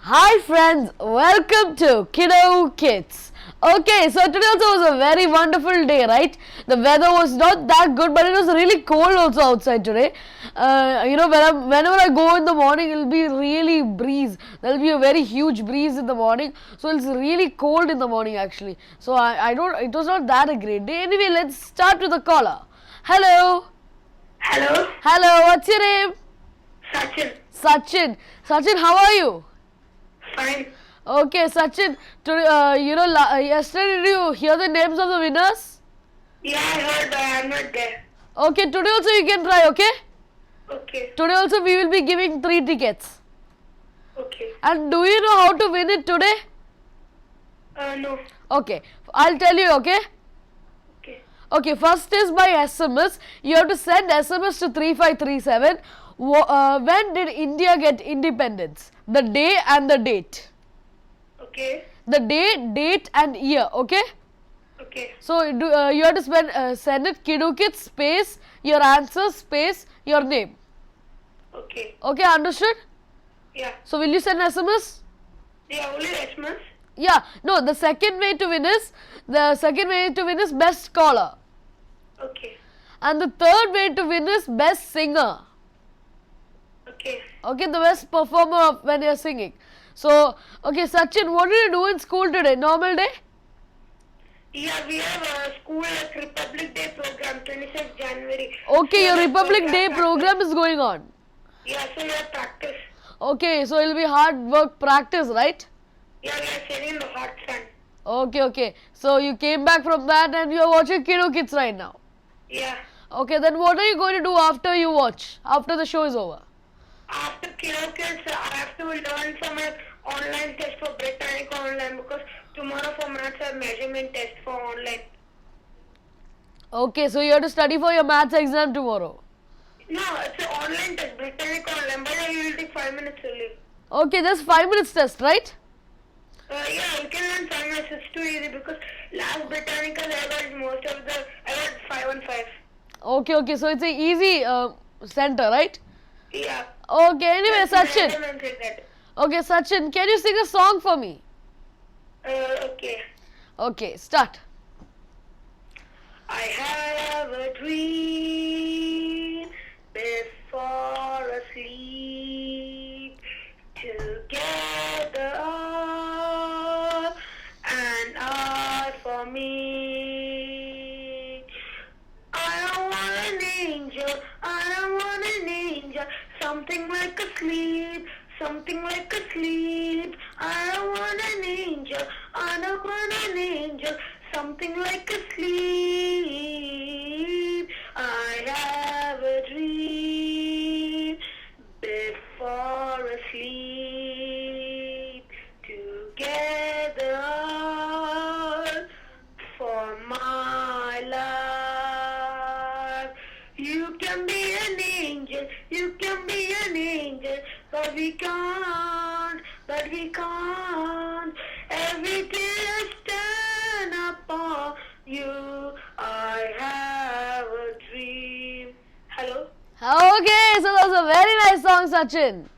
Hi friends, welcome to Kiddo Kids. Okay, so today also was a very wonderful day, right? The weather was not that good, but it was really cold also outside today. Whenever I go in the morning, it will be really breeze. There will be a very huge breeze in the morning, so it's really cold in the morning actually. So I don't. It was not that a great day. Anyway, let's start with the caller. Hello. Hello, Hello. What's your name? Sachin. Sachin. Sachin, how are you? Fine. Okay, Sachin, today, yesterday did you hear the names of the winners? Yeah, I heard, but I'm not there. Okay, today also you can try, okay? Okay, Today also we will be giving 3 tickets. okay. And do you know how to win it today? No. Okay, I'll tell you, okay? Okay. Okay, first is by SMS. You have to send SMS to 3537. When did India get independence? The day and the date. Okay. The day, date and year, okay? Okay. So you have to send it Kiddo Kids space your answer space your name. Okay. Okay, understood? Yeah. So will you send SMS? Yeah, only SMS. Yeah. No, the second way to win is best caller, Okay. and the third way to win is best singer. Okay. Okay, the best performer when you're singing. So okay, Sachin, what did you do in school today? Normal day? Yeah, we have a school like Republic Day program, 26th January. Okay, your So Republic we Day have program is going on. practice. Yeah, so we have practice. Okay, so it'll be hard work practice, right? Yeah, we are sitting in the hot sun. Okay. So you came back from that and you're watching Kiddo Kids right now. Yeah. Okay, then what are you going to do after you watch? After the show is over? After Kiddo Kids, I have to learn some online test for Britannica online because tomorrow for maths I have measurement test for online. Okay, so you have to study for your maths exam tomorrow. No, it's an online test, Britannica online, but you will take 5 minutes only. Okay, just 5 minutes test, right? Yeah, you can learn 5 minutes, it's too easy because last Britannica I got most of the, I got 5 on 5. Okay, so it's a easy center, right? Yeah. Okay, anyway, That's Sachin. random and like that. Okay, Sachin, can you sing a song for me? Okay. Okay, start. I have a dream before asleep together all and all for me. I don't want an angel, I don't want an angel, something like a sleep, something like a sleep. I don't want an angel, I don't want an angel, something like a sleep. I have a dream before asleep together all for my life. You can be an angel, you can be an angel, but we can't. Every day I stand upon you. I have a dream. Hello? Okay, so that was a very nice song, Sachin.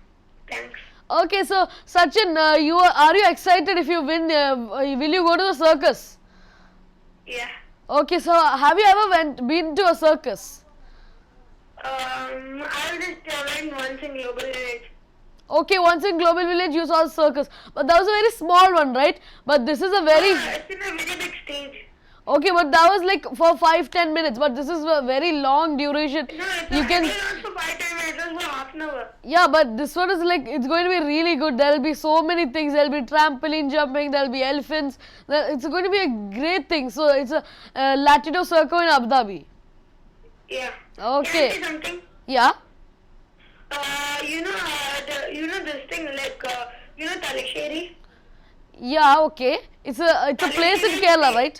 Thanks. Okay, so Sachin, are you excited if you win? Will you go to the circus? Yeah. Okay, so have you ever been to a circus? I was just traveling once in Global Village. Okay, once in Global Village you saw a circus, but that was a very small one, right? But this is a very It's in a very big stage. okay, but that was like for 5-10 minutes. But this is a very long duration. No, it's You not. can It was not for 5 minutes. It was for half an hour. yeah, but this one is like it's going to be really good. There will be so many things. There will be trampoline jumping. There will be elephants. It's going to be a great thing. So it's a Latido Circle in Abu Dhabi. Yeah. Okay. Can I say something? Yeah. This thing like Talaksheri. Yeah. Okay. It's a place in Kerala, right?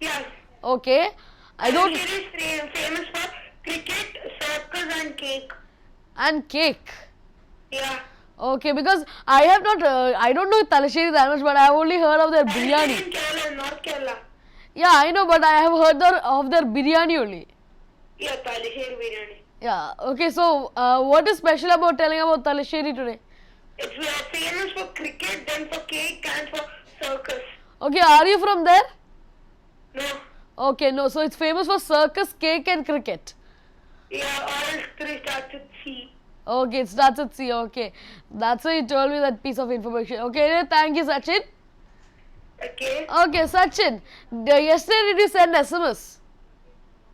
Yes. Okay. I don't Talaksheri is famous for cricket, circus, and cake. and cake. Yeah. Okay, because I have not, I don't know Talasheri that much, but I have only heard of their biryani. In Kerala, North Kerala. Yeah, I know, but I have heard of their biryani only. Yeah, Talaksheri biryani. Yeah. Okay. So, what is special about telling about Talasheri today? It's famous for cricket, then for cake, and for circus. Okay, are you from there? No. Okay, no. So it's famous for circus, cake, and cricket. Yeah, all three starts with C. Okay, it starts at C. Okay, that's why you told me that piece of information. Okay, anyway, thank you, Sachin. Okay. Okay, Sachin, yesterday did you send SMS?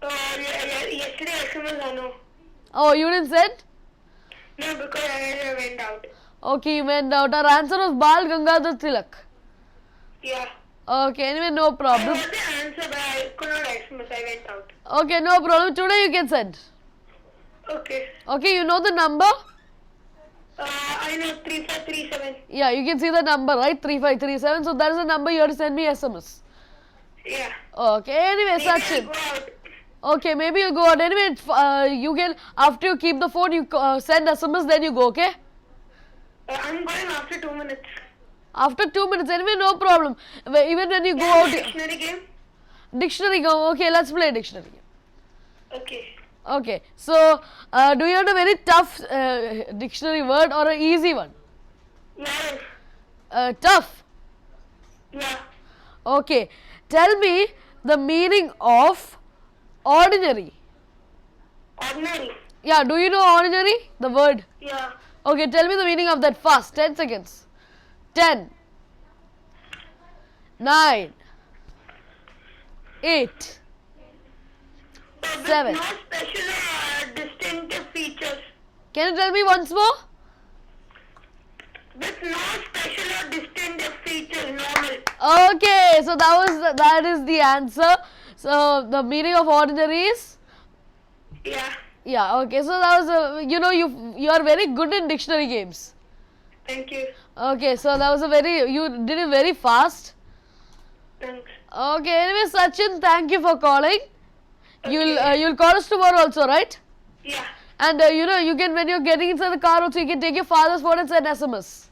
Yesterday SMS I know. Oh, you didn't send? No, because I went out. Okay, you went out. Our answer was Bal Gangadhar Tilak. Yeah. Okay, anyway, no I problem. got the answer, but I could not SMS. I went out. Okay, no problem. Today you can send. Okay. Okay, you know the number? I know 3537. Yeah, you can see the number, right? 3537. So that is the number you have to send me SMS. Yeah. Okay, anyway, Maybe I'll Sachin. go out. Okay, maybe you'll go out. Anyway, you can, after you keep the phone, you send SMS, then you go, okay? I'm going after 2 minutes. After 2 minutes, anyway, no problem. Even when you go Yeah, out, dictionary game. dictionary go. Okay, let's play dictionary. Okay. Okay, so do you have a very tough dictionary word or an easy one? Yeah. Tough. Yeah. Okay, tell me the meaning of ordinary. Ordinary. Yeah, do you know ordinary? The word. Yeah. Okay, tell me the meaning of that fast. 10 seconds. 10, 9, 8, With 7. no special distinctive features. Can you tell me once more? With no special or distinctive features, normal. Okay, so that is the answer. So the meaning of ordinary is, Yeah. yeah. Okay, so that was you are very good in dictionary games. Thank you. Okay, so that was you did it very fast. Thanks. Okay, anyway, Sachin, thank you for calling. Okay. You'll call us tomorrow also, right? Yeah. And you can, when you're getting inside the car also, you can take your father's phone and send SMS.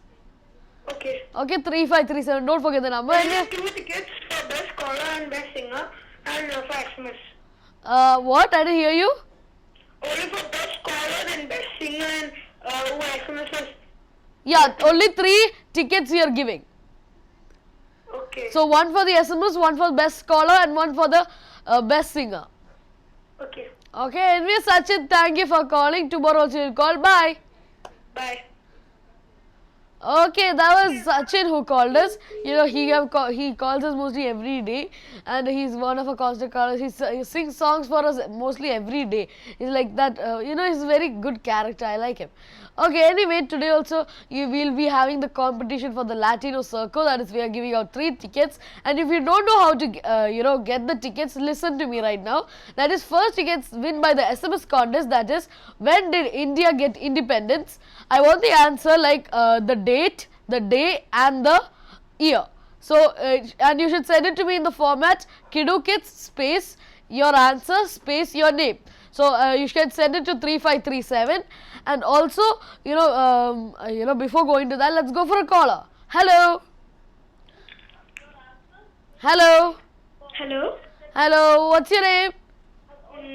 Okay. Okay, 3537. Don't forget the number. Can Anyway, you give me tickets for best caller and best singer and for SMS? what? I didn't hear you. Only for best caller and best singer and who SMS us. Yeah, only 3 tickets you are giving. Okay. So one for the SMS, one for best caller, and one for the best singer. Okay. Okay, anyway, Sachin, thank you for calling. Tomorrow also you'll call. Bye. Bye. Okay, that was Sachin who called us. You know, he calls us mostly every day, and he's one of our constant callers. He sings songs for us mostly every day. He's like that. He's a very good character. I like him. Okay, anyway, today also you will be having the competition for the Latino Circle. That is, we are giving out 3 tickets. And if you don't know how to, get the tickets, listen to me right now. That is, first tickets win by the SMS contest. That is, when did India get independence? I want the answer like the date, the day, and the year. So, and you should send it to me in the format Kidu Kids space your answer space your name. So you can send it to 3537. And also, before going to that, let's go for a caller. Hello. Hello. Hello. Hello. What's your name?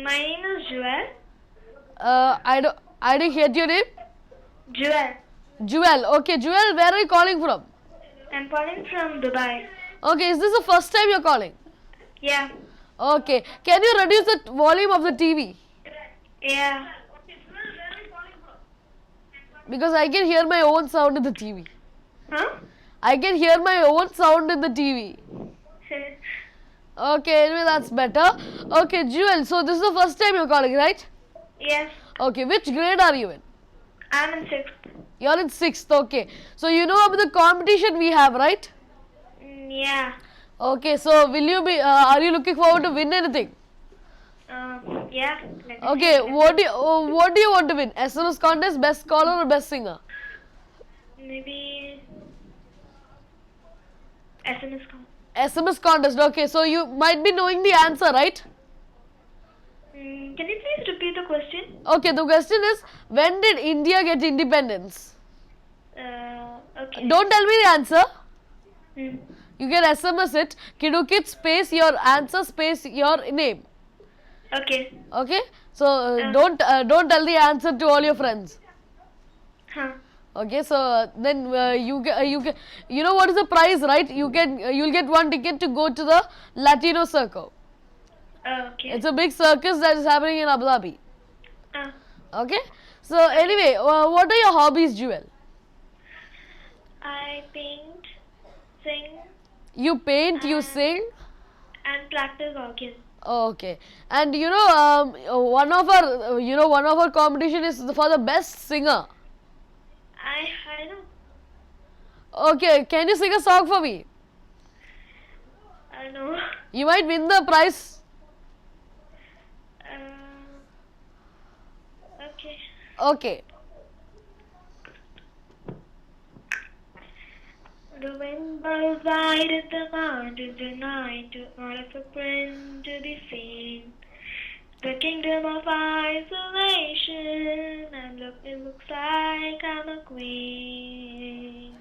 My name is Joel. I didn't hear your name. Joel. Jewel. Okay, Jewel, where are you calling from? I'm calling from Dubai. Okay, is this the first time you're calling? Yeah. Okay. Can you reduce the volume of the TV? Yeah. Because I can hear my own sound in the TV. Huh? I can hear my own sound in the TV. Okay, anyway, that's better. Okay, Jewel, so this is the first time you're calling, right? Yes. Okay, which grade are you in? I'm in 6th. You're in 6th, okay. So you know about the competition we have, right? Yeah. Okay, so will you be, are you looking forward to win anything? Yeah. Okay, what do you want to win? SMS contest, best caller or best singer? Maybe SMS call. SMS contest, okay. So you might be knowing the answer, right? Can you please repeat the question? Okay, the question is, when did India get independence? Okay. Don't tell me the answer. Hmm. You can SMS it, Kidukit space your answer space your name. Okay. Okay? So don't tell the answer to all your friends. Huh. Okay, so then you know what is the prize, right? You'll get one ticket to go to the Latino Circo. Okay. It's a big circus that is happening in Abu Dhabi. Uh, Okay, so anyway, what are your hobbies, Jewel? I paint, sing, You paint, you sing. and practice organ. Okay, and one of our competition is for the best singer. I know. Okay, can you sing a song for me? I know. You might win the prize. Okay. Okay. The wind blows wide at the mountains at night, not a footprint to be seen. The kingdom of isolation, and look, it looks like I'm a queen.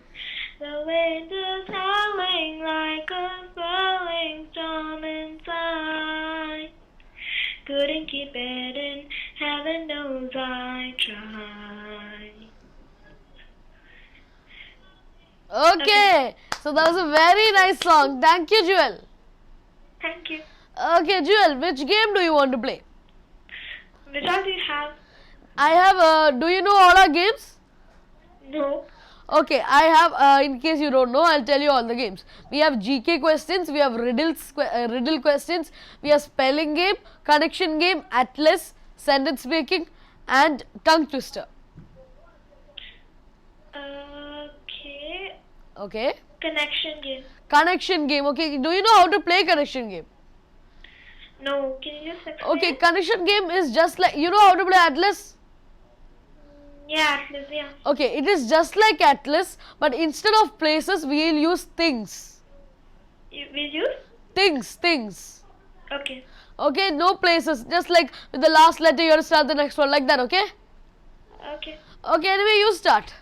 The wind is howling like a swelling storm inside. Couldn't keep it in, heaven knows I tried. Okay, so that was a very nice song. Thank you, Jewel. Thank you. Okay, Jewel, which game do you want to play? Which all do you have? I have, do you know all our games? No. Okay, I have, in case you don't know, I'll tell you all the games. We have GK questions, we have riddle questions, we have spelling game, connection game, atlas, sentence making, and tongue twister. Okay. Okay. Connection game. Connection game. Okay, do you know how to play connection game? No. Can you just explain? Okay, connection game is just like, you know how to play atlas? Yeah, Atlas, yeah. Okay, it is just like atlas, but instead of places, we will use things. Will you? Things. Okay. Okay, no places. Just like with the last letter, you have to start the next one like that. Okay. Okay. Okay. Anyway, you start.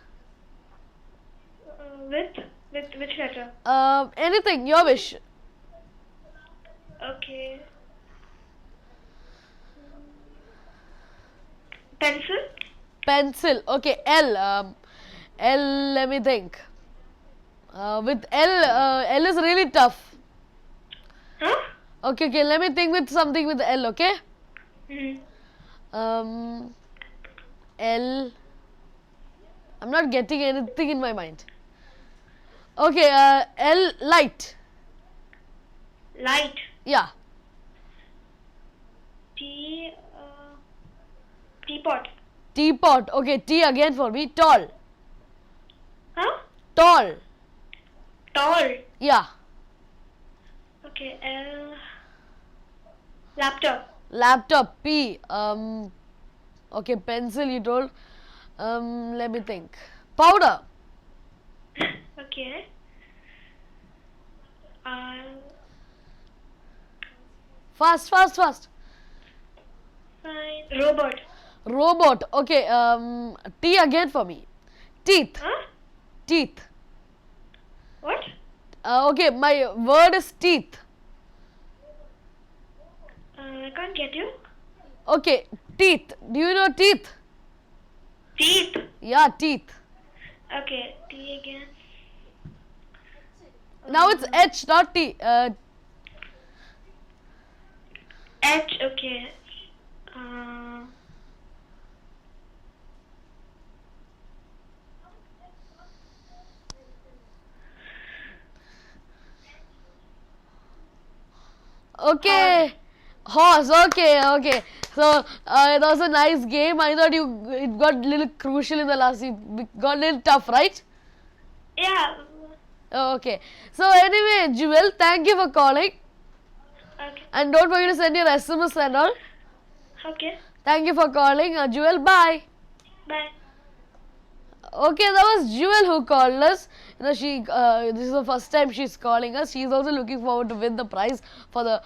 With which letter? Anything, your wish. Okay. Pencil? Pencil. Okay, L. L. Let me think. With L, L is really tough. Huh? Okay. Let me think with something with L. Okay. Mm-hmm. L. I'm not getting anything in my mind. Okay. L. Light. Light. Yeah. Teapot. Teapot. Okay. T again for me. Tall. Huh? Tall. Tall. Yeah. Okay. Laptop. Laptop. P. Okay. Pencil. You told. Let me think. Powder. Okay. Fast. Fine. Robot. Robot. Okay. T again for me. Teeth. Huh? Teeth. What? Okay. My word is teeth. I can't get you. Okay. Teeth. Do you know teeth? Teeth. Yeah. Teeth. Okay. T again. Now it's H, not T. H. Okay. Okay. Horse. Okay. So that was a nice game. I thought it got a little crucial in the last. It got a little tough, right? Yeah. Okay. So anyway, Jewel, thank you for calling. Okay. And don't forget to send your SMS and all. Okay. Thank you for calling. Jewel, bye. Bye. Okay, that was Jewel who called us. This is the first time she's calling us. She's also looking forward to win the prize for the,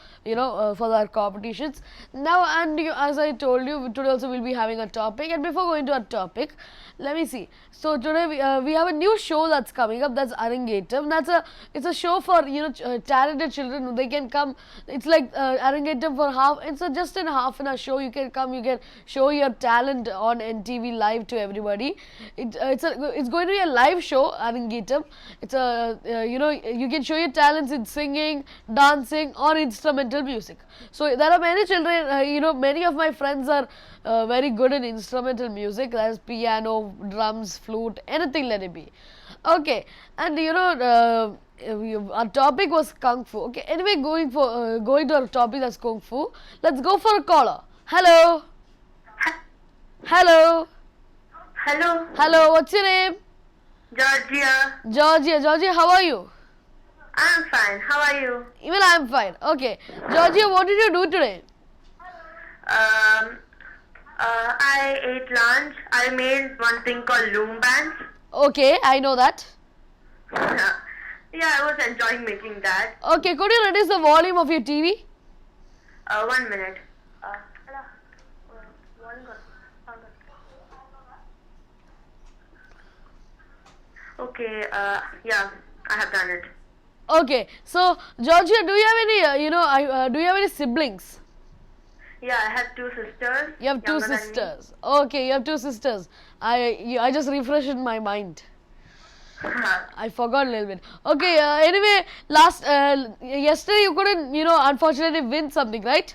for our competitions. Now, and as I told you, today also we'll be having a topic. And before going to our topic, let me see. So today we have a new show that's coming up. That's Arangetam. It's a show for talented children. They can come. It's like Arangetam for half. It's just in half an hour show. You can come. You can show your talent on NTV live to everybody. It's it's going to be a live show at Geetam. It's a you can show your talents in singing, dancing, or instrumental music. So there are many children. Many of my friends are very good in instrumental music. That's piano, drums, flute, anything let it be. Okay, and our topic was kung fu. Okay, anyway, going to our topic that's kung fu. Let's go for a caller. Hello. Hello. Hello, Hello, what's your name? Georgia. Georgia, how are you? I'm fine. How are you? Even I'm fine. Okay. Georgia, what did you do today? I ate lunch. I made one thing called loom bands. Okay, I know that. Yeah, I was enjoying making that. Okay, could you reduce the volume of your TV? 1 minute. Okay, yeah, I have done it. Okay, so Georgia, do you have any, do you have any siblings? Yeah, I have 2 sisters. You have 2 younger than me. sisters. Okay, you have 2 sisters. I just refreshed in my mind. I forgot a little bit. Okay, anyway, yesterday you couldn't, unfortunately win something, right?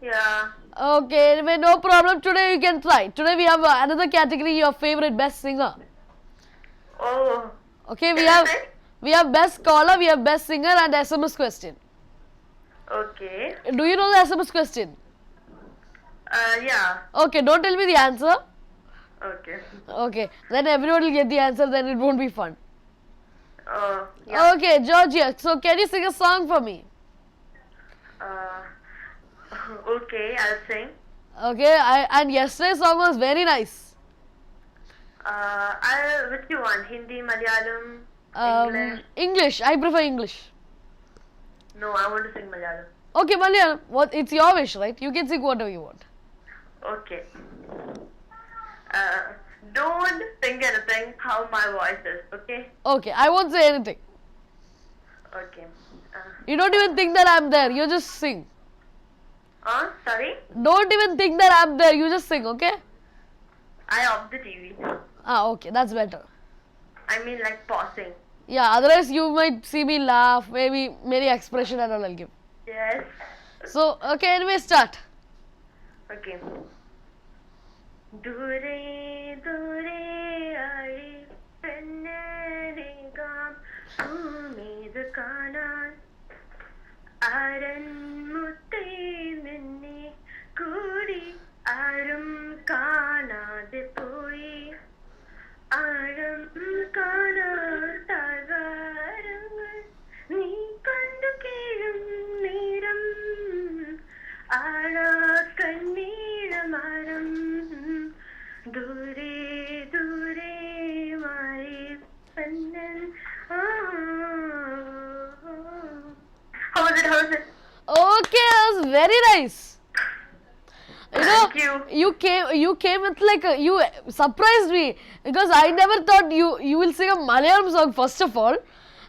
Yeah. Okay, anyway, no problem. Today you can try. Today we have another category, your favorite best singer. Oh. Okay, Can I we have best caller, we have best singer and SMS question. Okay. Do you know the SMS question? Yeah. Okay, don't tell me the answer. Okay. Okay, then everyone will get the answer, then it won't be fun. Yeah. Okay, Georgia, so can you sing a song for me? Okay, I'll sing. Okay, and yesterday's song was very nice. Which you want? Hindi, Malayalam, English? English, I prefer English. No, I want to sing Malayalam. Okay, Malayalam, it's your wish, right? You can sing whatever you want. Okay. Don't think anything how my voice is, okay? Okay, I won't say anything. Okay. You don't even think that I'm there, you just sing. Sorry? Don't even think that I'm there, you just sing, okay? I off the TV. Okay, that's better. I mean like pausing. Yeah, otherwise you might see me laugh, maybe expression and all I'll give. Yes. So, okay, anyway, start. Okay. Dure dure aali pennanegam bhoomidu kaanan aranmutte minne koodi arum kaanade poi aram kaana tagarangal nee kandu kelum neeram aala kannilamaram dure dure mari pannan. How was it? Okay, that was very nice. Thank you. You came with you surprised me because I never thought you will sing a Malayalam song first of all,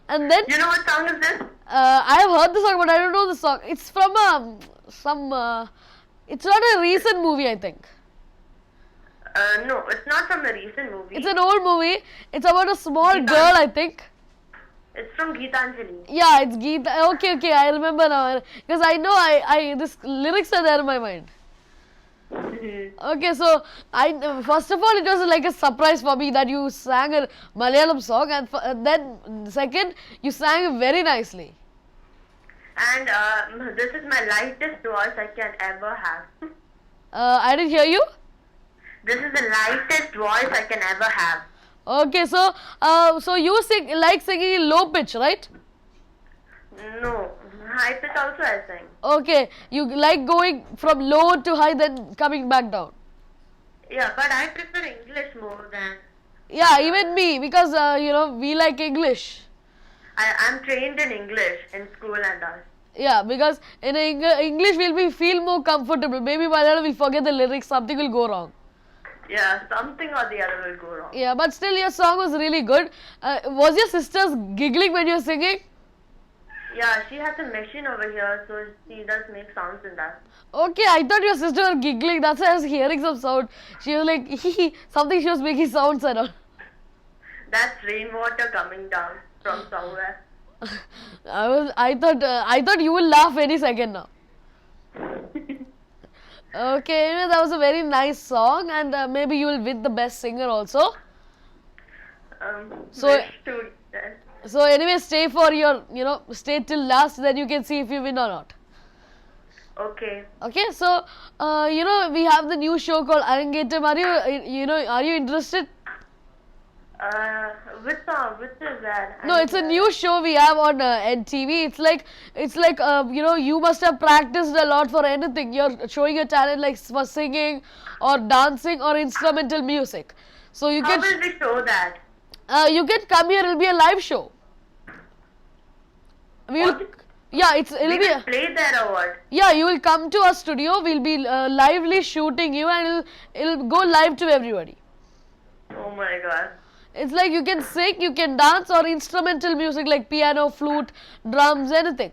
and then You know what song is this? I have heard the song but I don't know the song. It's from it's not a recent movie, I think. No, it's not from a recent movie. It's an old movie. It's about a small Geetanjali. girl, I think. It's from Geetanjali. Yeah, it's Geeta. Okay, I remember now because I know this lyrics are there in my mind. Okay, so first of all it was like a surprise for me that you sang a Malayalam song, and then second you sang very nicely. And this is my lightest voice I can ever have. I didn't hear you. This is the lightest voice I can ever have. Okay, so so you like singing in low pitch, right? No, high pitch also I sing. Okay, you like going from low to high then coming back down. Yeah, but I prefer English more than. Yeah, even me, because we like English. I'm trained in English in school and all. Yeah, because in English we'll feel more comfortable. Maybe Malayalam we'll forget the lyrics, something will go wrong. Yeah, something or the other will go wrong. Yeah, but still your song was really good. Was your sisters giggling when you were singing? Yeah, she has a machine over here, so she does make sounds in that. Okay, I thought your sister was giggling. That's why I was hearing some sound. She was like, something she was making sounds and all. That's rainwater coming down from somewhere. I thought you will laugh any second now. Okay, anyway, that was a very nice song, and maybe you will win the best singer also. So- Wish to then. So anyway, stay for your, stay till last, then you can see if you win or not. Okay. Okay, so we have the new show called Arangetam. Are you interested? Which song? Which is that? No, it's a new show we have on NTV. It's like you must have practiced a lot for anything. You're showing your talent like for singing or dancing or instrumental music. So you How can will we show that? you can come here. It'll be a live show. We'll What? yeah, We it'll be will play there or what? yeah. You will come to our studio. We'll be lively shooting you, and it'll go live to everybody. Oh my god. It's like you can sing, you can dance, or instrumental music like piano, flute, drums, anything.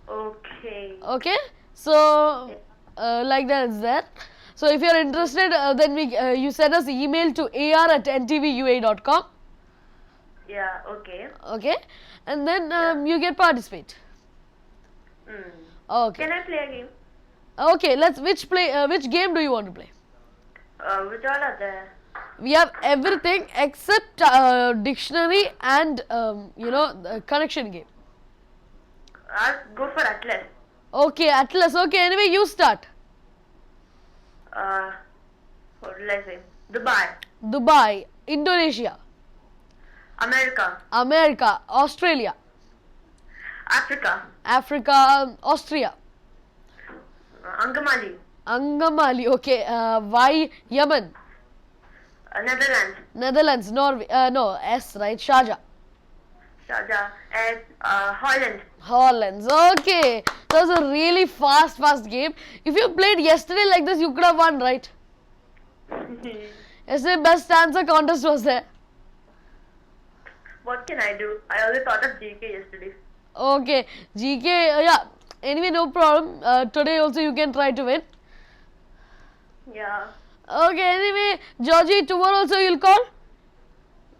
Okay. Okay, so like that is there. So if you're interested, then you send us email to ar@ntvua.com. Yeah, okay. Okay, and then you get participate. Hmm. Okay, Can I play a game? okay. Which game do you want to play? Which all are there? We have everything except dictionary and the connection game. I'll go for Atlas. Okay, Atlas. Okay, anyway, you start. What will I say? Dubai. Dubai, Indonesia, America. America, Australia, Africa. Africa, Austria, Angamali. Angamali. Okay, Y, Yemen, Netherlands. Netherlands, Norway. No, S, right? Sharjah, Sharjah. And Holland. Holland. Okay, that was a really fast game. If you played yesterday like this, you could have won, right? Yesterday, best answer contest was there. What can I do? I only thought of GK yesterday. Okay, GK. Yeah. Anyway, no problem. Today also you can try to win. Yeah. Okay. Anyway, Georgie, tomorrow also you'll call.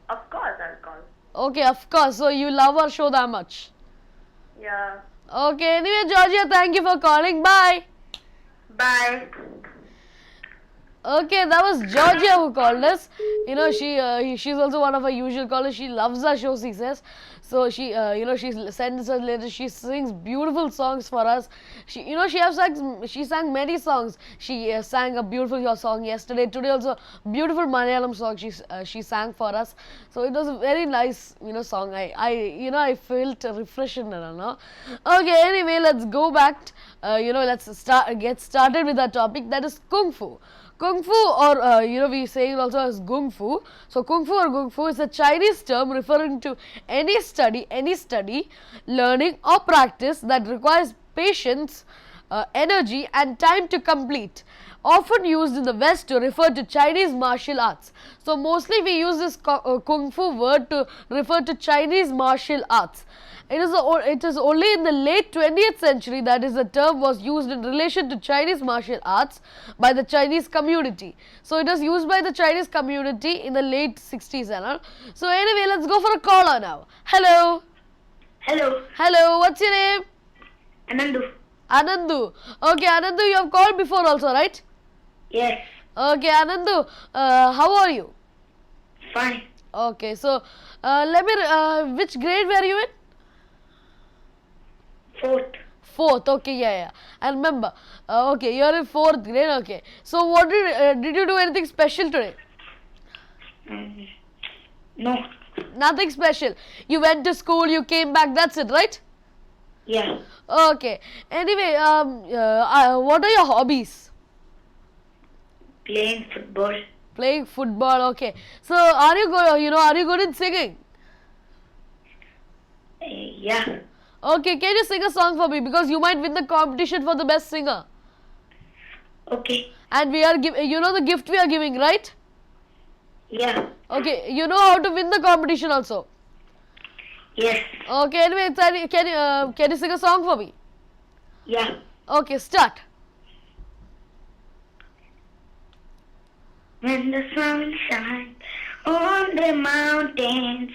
Of course I'll call. Okay, of course. So you love our show that much. Yeah. Okay. Anyway, Georgia, thank you for calling. Bye. Bye. Okay, that was Georgia who called us. She's also one of our usual callers. She loves our show, she says. So she sends us letters. She sings beautiful songs for us. She sang many songs. She sang a beautiful song yesterday. Today also beautiful Malayalam song she sang for us. So it was a very nice song. I felt refreshing and all. No? Okay, anyway, let's go back. Let's get started with our topic, that is Kung Fu. Kung Fu, or we say it also as Gung Fu. So Kung Fu or Gung Fu is a Chinese term referring to any study, learning or practice that requires patience, energy and time to complete. Often used in the West to refer to Chinese martial arts. So mostly we use this Kung Fu word to refer to Chinese martial arts. It is only in the late 20th century that the term was used in relation to Chinese martial arts by the Chinese community. So it was used by the Chinese community in the late 60s and all. So anyway, let's go for a caller now. Hello. Hello. Hello, what's your name? Anandu. Anandu. Okay, Anandu, you have called before also, right? Yes. Okay, Anandu, how are you? Fine. Okay, so which grade were you in? Fourth, okay, yeah. I remember. Okay, you're in fourth grade, okay. So what did you do anything special today? No. Nothing special. You went to school, you came back, that's it, right? Yeah. Okay. Anyway, what are your hobbies? Playing football. Playing football, okay. So are you good in singing? Yeah. Okay, can you sing a song for me, because you might win the competition for the best singer. Okay. And we are the gift we are giving, right? Yeah. Okay, you know how to win the competition also. Yes. Okay, anyway, can you sing a song for me? Yeah. Okay, start. When the sun shines on the mountains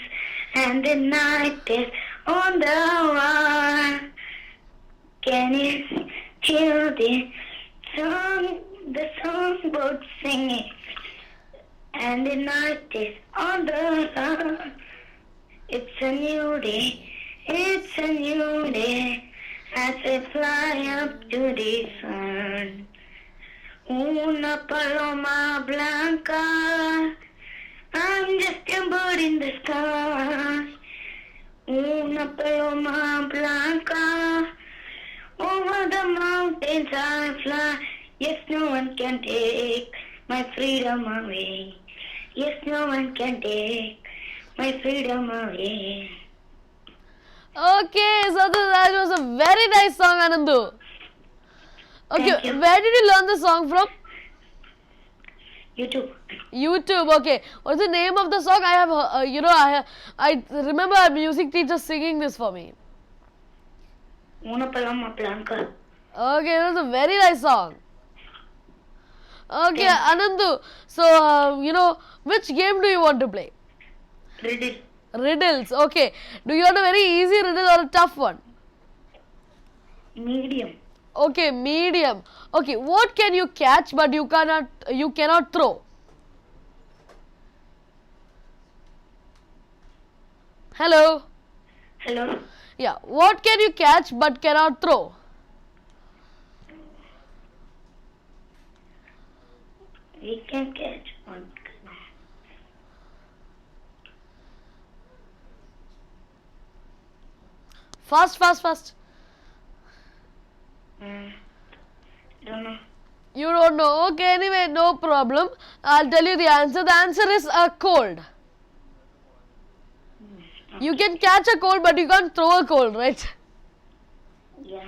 and the night is on the wire, can you hear the songbirds singing? And the night is on the run. It's a new day, it's a new day, as we fly up to the sun. Una paloma blanca, I'm just a bird in the sky. Una paloma blanca, over the mountains I fly. Yes, no one can take my freedom away. Yes, no one can take my freedom away. Okay, so that was a very nice song, Anandu. Okay, Thank you. where did you learn the song from? YouTube. YouTube. Okay, what's the name of the song? I have, I remember our music teacher singing this for me. Una paloma blanca. Okay, it was a very nice song. Okay, Thank Anandu. So, which game do you want to play? Riddle. Riddles. Okay. Do you want a very easy riddle or a tough one? Medium. Okay, medium. Okay, what can you catch but you cannot throw? Hello. Hello. Yeah. What can you catch but cannot throw? We can catch one. Fast, fast, fast. Don't know. You don't know. Okay, anyway, no problem. I'll tell you the answer. The answer is a cold. You can catch a cold, but you can't throw a cold, right? Yeah.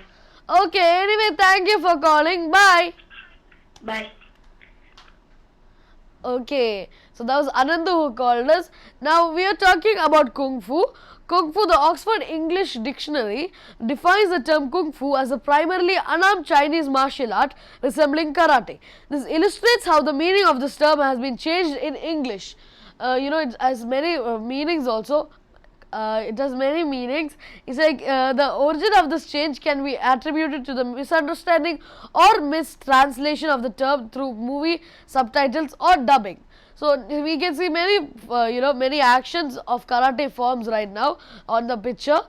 Okay, anyway, thank you for calling. Bye. Bye. Okay, so that was Anandu who called us. Now we are talking about Kung Fu. Kung Fu, the Oxford English Dictionary, defines the term Kung Fu as a primarily unarmed Chinese martial art resembling karate. This illustrates how the meaning of this term has been changed in English. It has many meanings also. It has many meanings. It's like the origin of this change can be attributed to the misunderstanding or mistranslation of the term through movie subtitles or dubbing. So we can see many, many actions of karate forms right now on the picture.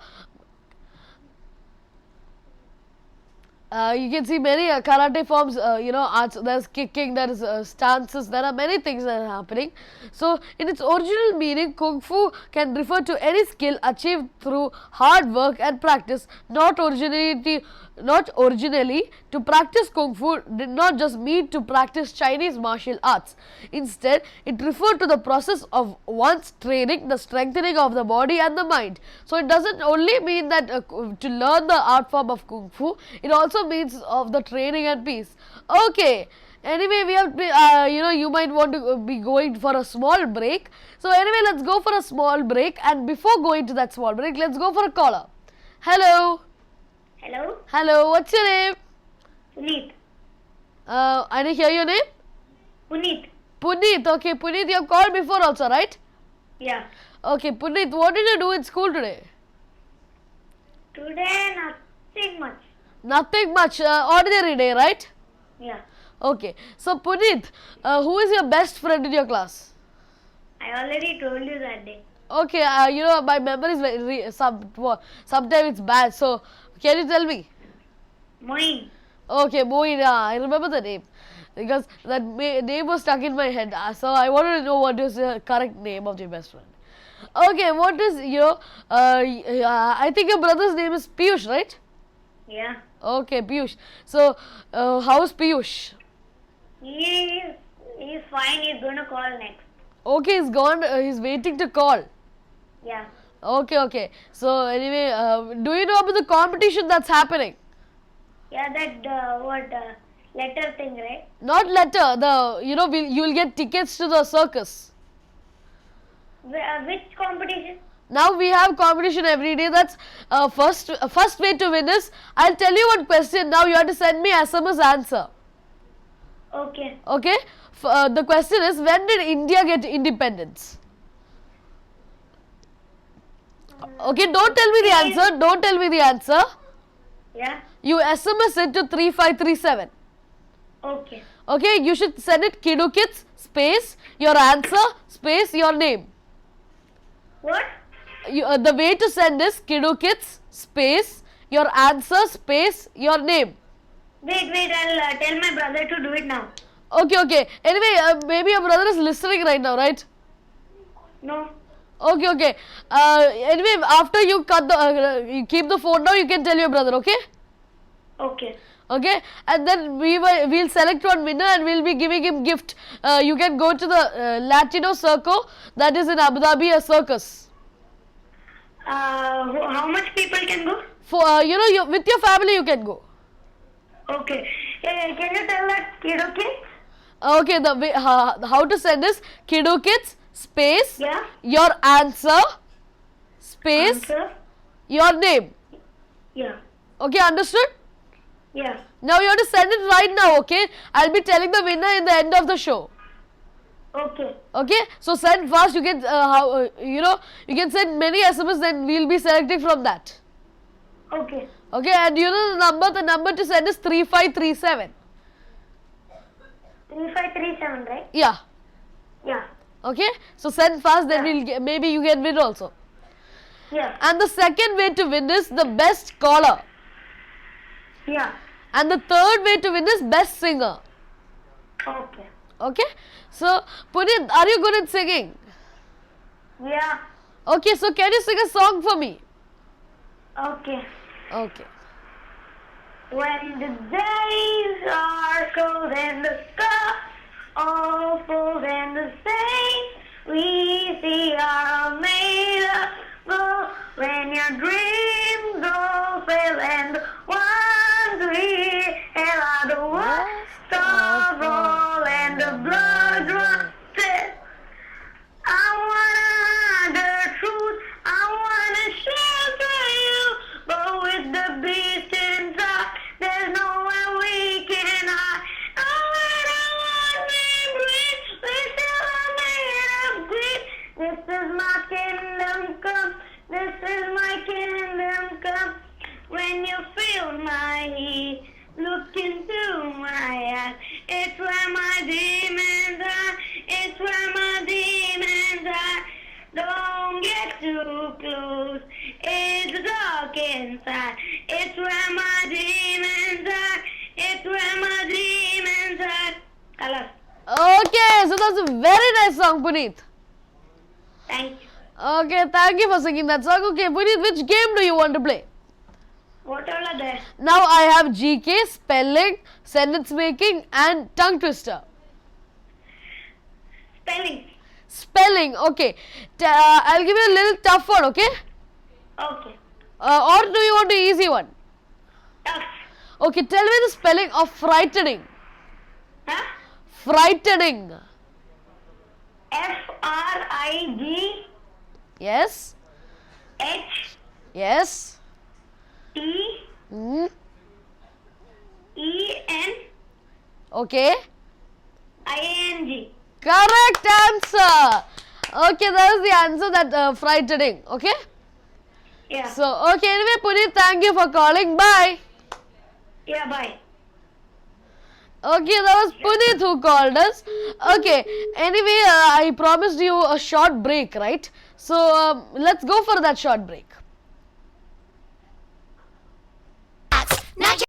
You can see many karate forms, arts, there's kicking, there is stances, there are many things that are happening. So, in its original meaning, Kung Fu can refer to any skill achieved through hard work and practice, not originally to practice Kung Fu did not just mean to practice Chinese martial arts. Instead, it referred to the process of one's training, the strengthening of the body and the mind. So, it doesn't only mean that to learn the art form of Kung Fu, it also means of the training and peace. Okay. Anyway, we have to, you might want to be going for a small break. So, anyway, let's go for a small break. And before going to that small break, let's go for a caller. Hello. Hello. Hello. What's your name? Puneet. I didn't hear your name. Puneet. Puneet. Okay, Puneet, you have called before also, right? Yeah. Okay, Puneet, what did you do in school today? Today nothing much. Nothing much. Ordinary day, right? Yeah. Okay. So, Puneet, who is your best friend in your class? I already told you that day. Okay, my memory is very, sometimes it's bad. So, can you tell me? Moin. Okay, Moin, I remember the name. Because that name was stuck in my head. So, I wanted to know what is the correct name of your best friend. Okay, what is I think your brother's name is Piyush, right? Yeah. Okay, Piyush. So, how's Piyush? He's fine. He's gonna call next. Okay, he's gone. He's waiting to call. Yeah. Okay. So, anyway, do you know about the competition that's happening? Yeah, that letter thing, right? Not letter. You'll get tickets to the circus. Which competition? Now we have competition every day. That's first way to win is, I'll tell you one question. Now you have to send me SMS answer. Okay. Okay. The question is, when did India get independence? Okay, don't tell me the answer. Don't tell me the answer. Yeah. You SMS it to 3537. Okay. Okay, you should send it Kidu Kids space your answer space your name. What? The way to send is Kidu Kids space your answer space your name. Wait, I'll tell my brother to do it now. Okay. Anyway, maybe your brother is listening right now, right? No. Okay. Anyway, after you cut the, you keep the phone down, you can tell your brother, okay? Okay. Okay, and then we'll select one winner and we'll be giving him gift. You can go to the Latino Circo that is in Abu Dhabi, a circus. How much people can go? For with your family you can go. Okay. Can you tell that kid, okay? Okay, the way, how to send is Kidu Kids space Yeah. your answer space Answer? your name. Yeah. Okay, understood? Yeah. Now you have to send it right now, okay? I'll be telling the winner in the end of the show. Okay. Okay, so send fast. You can you can send many SMS, then we'll be selecting from that. Okay. Okay, and you know the number to send is 3537. 3537, right? Yeah. Yeah. Okay, so send fast, then Yeah. we'll get, maybe you can win also. Yeah. And the second way to win is the best caller. Yeah. And the third way to win is best singer. Okay. Okay, so Puneet, are you good at singing? Yeah. Okay, so can you sing a song for me? Okay. Okay. When the days are cold and the sky awful and the saints we see are made of gold. When your dreams all fail and the ones we have are the worst of all and the blood runs still. I wanna hide the truth, I wanna shelter you, but with the beast inside, there's nowhere we can hide. Oh, when I want me breathe, we still are made of greed. This is my kingdom come, this is my kingdom come. When you feel my heat, look into my eyes. It's where my demons are, it's where my demons are. Don't get too close, it's dark inside. It's where my demons are, it's where my demons are. Hello. Okay, so that's a very nice song, Puneet. Thank you. Okay, thank you for singing that song. Okay, Puneet, which game do you want to play? What all are there? Now I have GK, spelling, sentence making and tongue twister. Spelling. Spelling, okay. I'll give you a little tough one, okay? Okay. Or do you want an easy one? Tough. Okay, tell me the spelling of frightening. Huh? Frightening. FRIGHTEN. Yes. Yes. Okay. ING. Correct answer. Okay, that was the answer, that frightening. Okay. Yeah. So, okay, anyway, Puneet, thank you for calling. Bye. Yeah, bye. Okay, that was Puneet who called us. Okay, anyway, I promised you a short break, right? So, let's go for that short break.